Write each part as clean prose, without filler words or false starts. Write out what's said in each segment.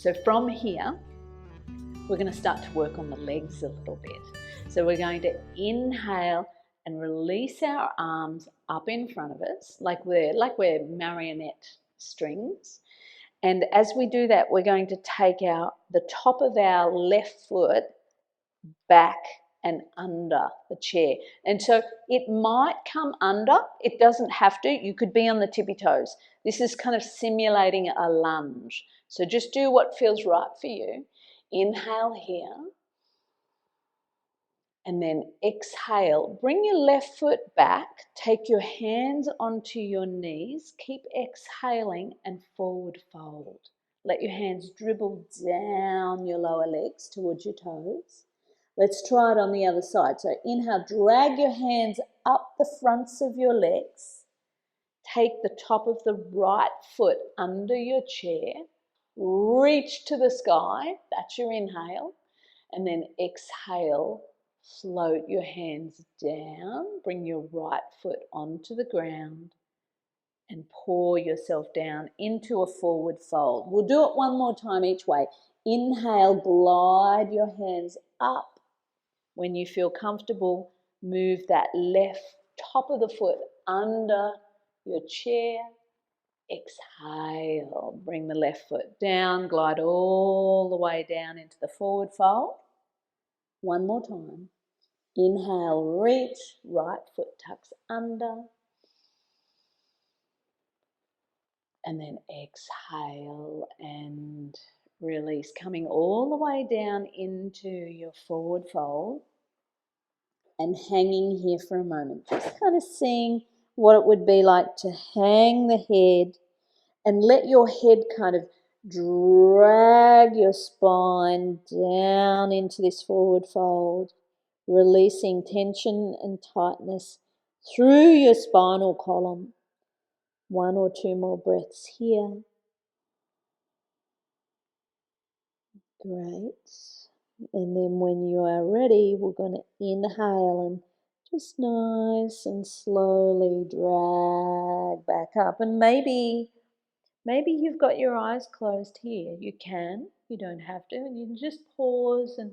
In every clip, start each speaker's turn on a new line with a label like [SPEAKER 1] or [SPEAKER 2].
[SPEAKER 1] So from here, we're going to start to work on the legs a little bit. So we're going to inhale and release our arms up in front of us, like we're marionette strings. And as we do that, we're going to take the top of our left foot back and under the chair. And so it might come under, it doesn't have to. You could be on the tippy toes. This is kind of simulating a lunge. So just do what feels right for you. Inhale here. And then exhale. Bring your left foot back. Take your hands onto your knees. Keep exhaling and forward fold. Let your hands dribble down your lower legs towards your toes. Let's try it on the other side. So inhale, drag your hands up the fronts of your legs. Take the top of the right foot under your chair. Reach to the sky. That's your inhale. And then exhale, float your hands down. Bring your right foot onto the ground and pour yourself down into a forward fold. We'll do it one more time each way. Inhale, glide your hands up. When you feel comfortable, move that left top of the foot under your chair. Exhale, bring the left foot down, glide all the way down into the forward fold. One more time. Inhale, reach, right foot tucks under. And then exhale and release, coming all the way down into your forward fold and hanging here for a moment. Just kind of seeing what it would be like to hang the head and let your head kind of drag your spine down into this forward fold, releasing tension and tightness through your spinal column. One or two more breaths here. Great. And then when you are ready, we're going to inhale and just nice and slowly drag back up. And maybe you've got your eyes closed here. You don't have to. And you can just pause and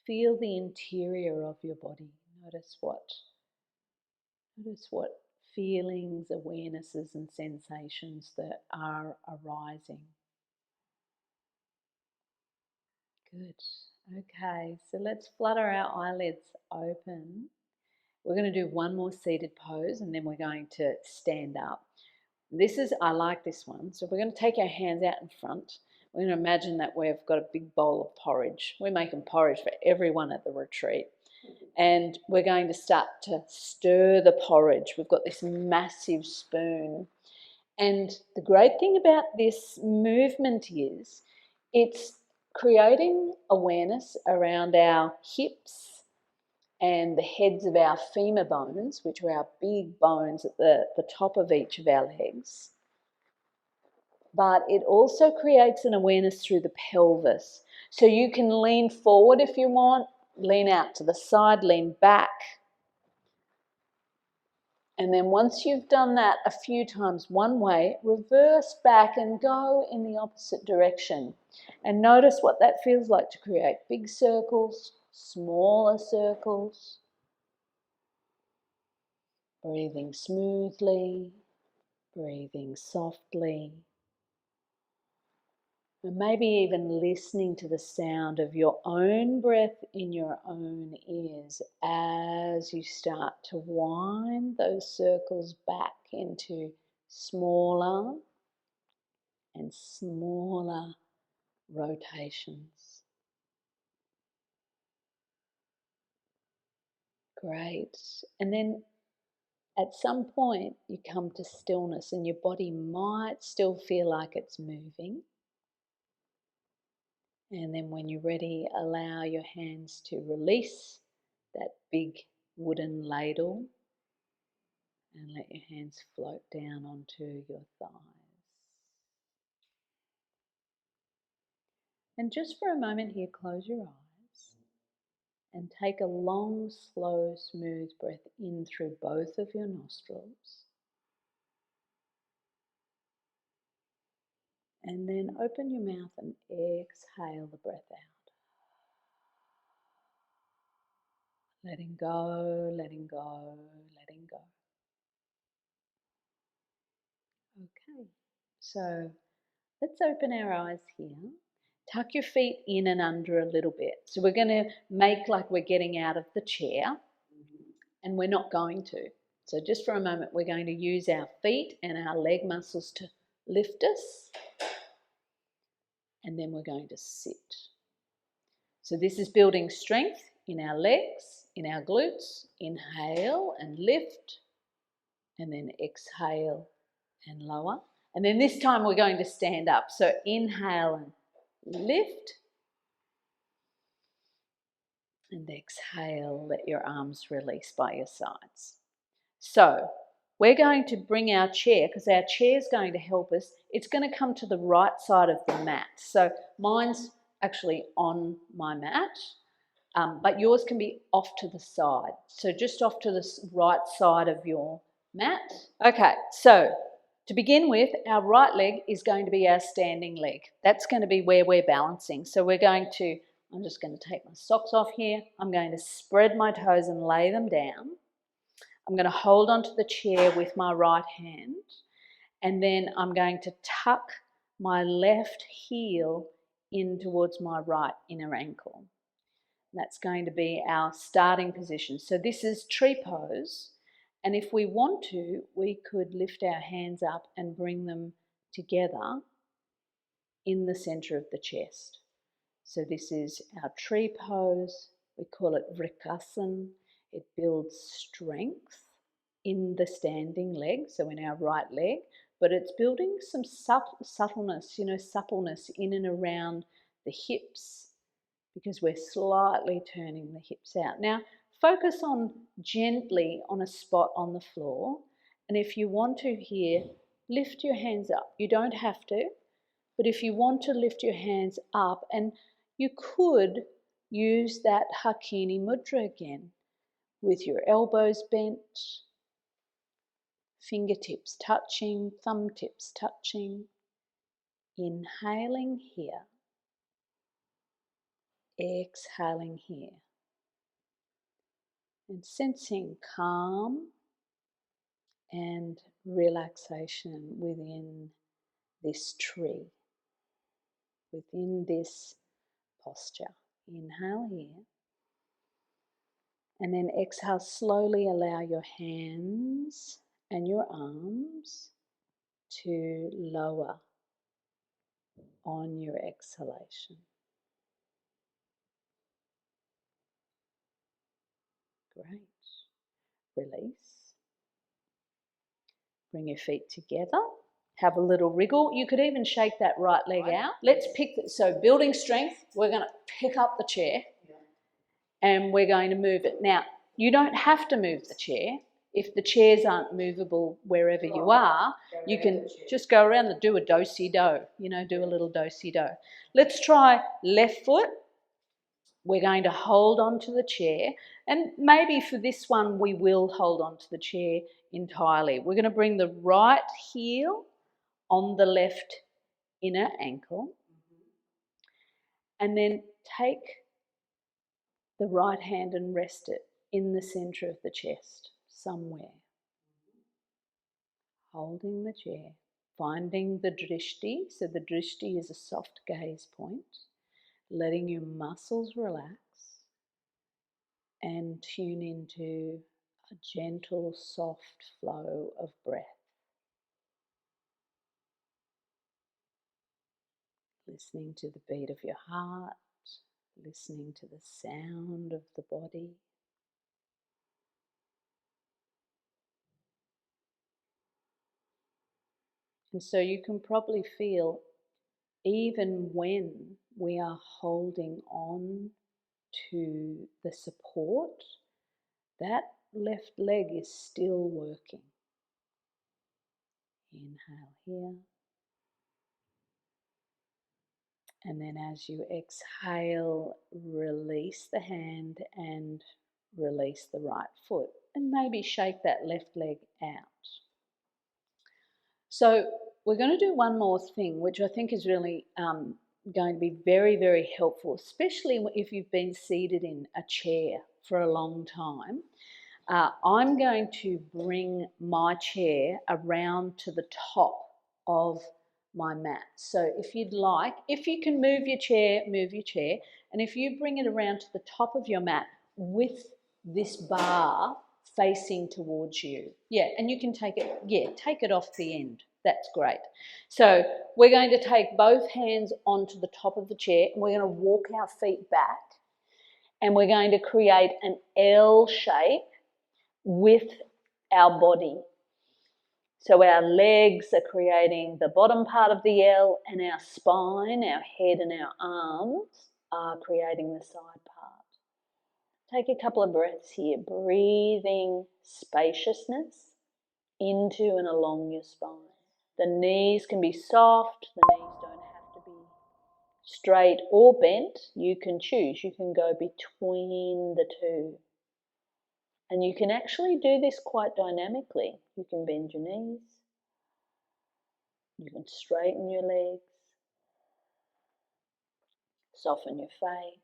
[SPEAKER 1] feel the interior of your body. Notice what feelings, awarenesses and sensations that are arising. Good. Okay, so let's flutter our eyelids open. We're going to do one more seated pose and then we're going to stand up. I like this one. So we're going to take our hands out in front. We're going to imagine that we've got a big bowl of porridge. We're making porridge for everyone at the retreat. And we're going to start to stir the porridge. We've got this massive spoon. And the great thing about this movement is it's creating awareness around our hips and the heads of our femur bones, which are our big bones at the top of each of our legs. But it also creates an awareness through the pelvis. So you can lean forward if you want, lean out to the side, lean back. And then once you've done that a few times one way, reverse back and go in the opposite direction. And notice what that feels like to create big circles, smaller circles. Breathing smoothly, breathing softly. And maybe even listening to the sound of your own breath in your own ears as you start to wind those circles back into smaller and smaller rotations. Great. And then at some point you come to stillness and your body might still feel like it's moving. And then when you're ready, allow your hands to release that big wooden ladle and let your hands float down onto your thighs. And just for a moment here, close your eyes and take a long, slow, smooth breath in through both of your nostrils. And then open your mouth and exhale the breath out. Letting go, letting go, letting go. Okay, so let's open our eyes here. Tuck your feet in and under a little bit. So we're going to make like we're getting out of the chair, and we're not going to. So just for a moment, we're going to use our feet and our leg muscles to lift us, and then we're going to sit. So this is building strength in our legs, in our glutes. Inhale and lift, and then exhale and lower. And then this time we're going to stand up. So inhale and lift, and exhale, let your arms release by your sides. So we're going to bring our chair, because our chair is going to help us. It's going to come to the right side of the mat. So mine's actually on my mat, but yours can be off to the side. So just off to the right side of your mat. Okay, so to begin with, our right leg is going to be our standing leg. That's going to be where we're balancing. So we're going to, I'm just going to take my socks off here. I'm going to spread my toes and lay them down. I'm going to hold onto the chair with my right hand, and then I'm going to tuck my left heel in towards my right inner ankle. That's going to be our starting position. So this is tree pose, and if we want to, we could lift our hands up and bring them together in the center of the chest. So this is our tree pose. We call it Vrikasana. It builds strength in the standing leg, so in our right leg, but it's building some suppleness, suppleness in and around the hips, because we're slightly turning the hips out. Now, focus on gently on a spot on the floor, and if you want to here, lift your hands up. You don't have to, but if you want to lift your hands up, and you could use that Hakini Mudra again, with your elbows bent, fingertips touching, thumb tips touching. Inhaling here, exhaling here, and sensing calm and relaxation within this tree, within this posture. Inhale here, and then exhale, slowly allow your hands and your arms to lower on your exhalation. Great. Release. Bring your feet together. Have a little wriggle. You could even shake that right leg out. Let's pick, so building strength, we're going to pick up the chair and we're going to move it. Now, you don't have to move the chair. If the chairs aren't movable wherever you are, you can just go around and do a do-si-do, do a little do-si-do. Let's try left foot. We're going to hold on to the chair, and maybe for this one we will hold on to the chair entirely. We're going to bring the right heel on the left inner ankle, and then take the right hand and rest it in the center of the chest somewhere. Holding the chair, finding the drishti. So the drishti is a soft gaze point, letting your muscles relax and tune into a gentle, soft flow of breath. Listening to the beat of your heart, listening to the sound of the body. And so you can probably feel, even when we are holding on to the support, that left leg is still working. Inhale here. And then as you exhale, release the hand and release the right foot. And maybe shake that left leg out. So we're going to do one more thing, which I think is really going to be very, very helpful, especially if you've been seated in a chair for a long time. I'm going to bring my chair around to the top of my mat. So if you'd like, if you can move your chair, move your chair. And if you bring it around to the top of your mat with this bar facing towards you. Yeah, and you can take it off the end. That's great. So we're going to take both hands onto the top of the chair and we're going to walk our feet back and we're going to create an L shape with our body. So our legs are creating the bottom part of the L and our spine, our head and our arms are creating the side part. Take a couple of breaths here, breathing spaciousness into and along your spine. The knees can be soft, the knees don't have to be straight or bent. You can choose, you can go between the two. And you can actually do this quite dynamically. You can bend your knees, you can straighten your legs, soften your face.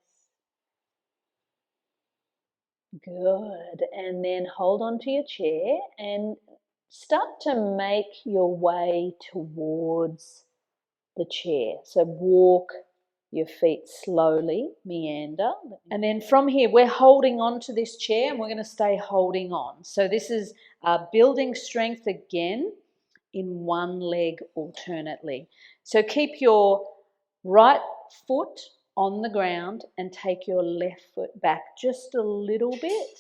[SPEAKER 1] Good. And then hold on to your chair and start to make your way towards the chair. So walk your feet slowly, meander. And then from here, we're holding on to this chair and we're going to stay holding on. So this is building strength again in one leg alternately. So keep your right foot on the ground and take your left foot back just a little bit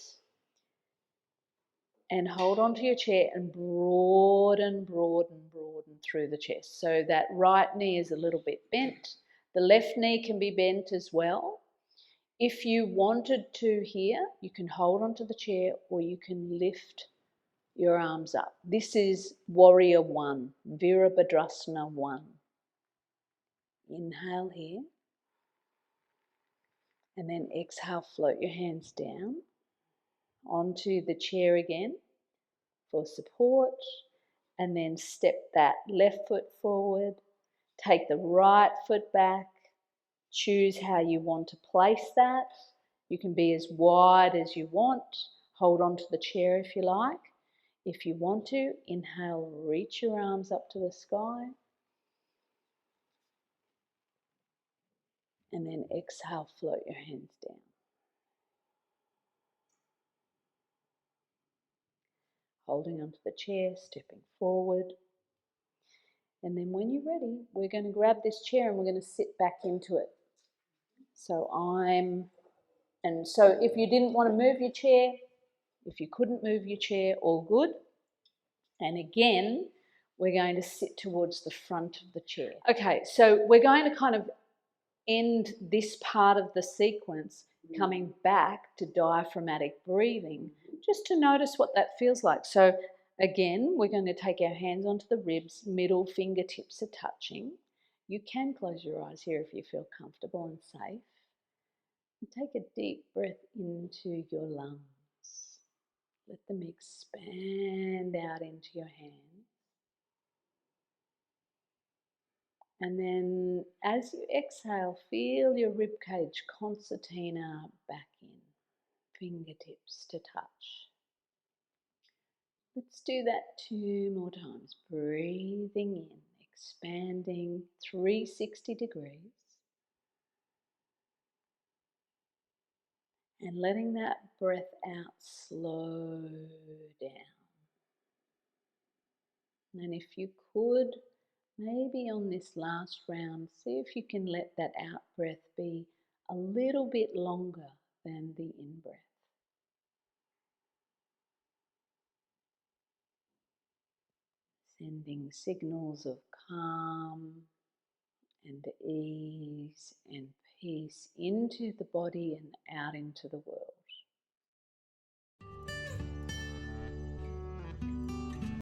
[SPEAKER 1] and hold on to your chair and broaden, broaden, broaden through the chest. So that right knee is a little bit bent. The left knee can be bent as well. If you wanted to here, you can hold onto the chair or you can lift your arms up. This is Warrior 1, Virabhadrasana 1. Inhale here. And then exhale, float your hands down onto the chair again for support. And then step that left foot forward. Take the right foot back. Choose how you want to place that. You can be as wide as you want. Hold on to the chair if you like. If you want to, inhale, reach your arms up to the sky. And then exhale, float your hands down. Holding onto the chair, stepping forward. And then when you're ready, we're going to grab this chair and we're going to sit back into it. So if you didn't want to move your chair, if you couldn't move your chair, all good. And again, we're going to sit towards the front of the chair. Okay, so we're going to kind of end this part of the sequence coming back to diaphragmatic breathing, just to notice what that feels like. So again, we're going to take our hands onto the ribs, middle fingertips are touching. You can close your eyes here if you feel comfortable and safe. And take a deep breath into your lungs. Let them expand out into your hands. And then as you exhale, feel your ribcage concertina back in, fingertips to touch. Let's do that 2 more times. Breathing in, expanding 360 degrees. And letting that breath out slow down. And if you could, maybe on this last round, see if you can let that out breath be a little bit longer than the in breath. Sending signals of calm and ease and peace into the body and out into the world.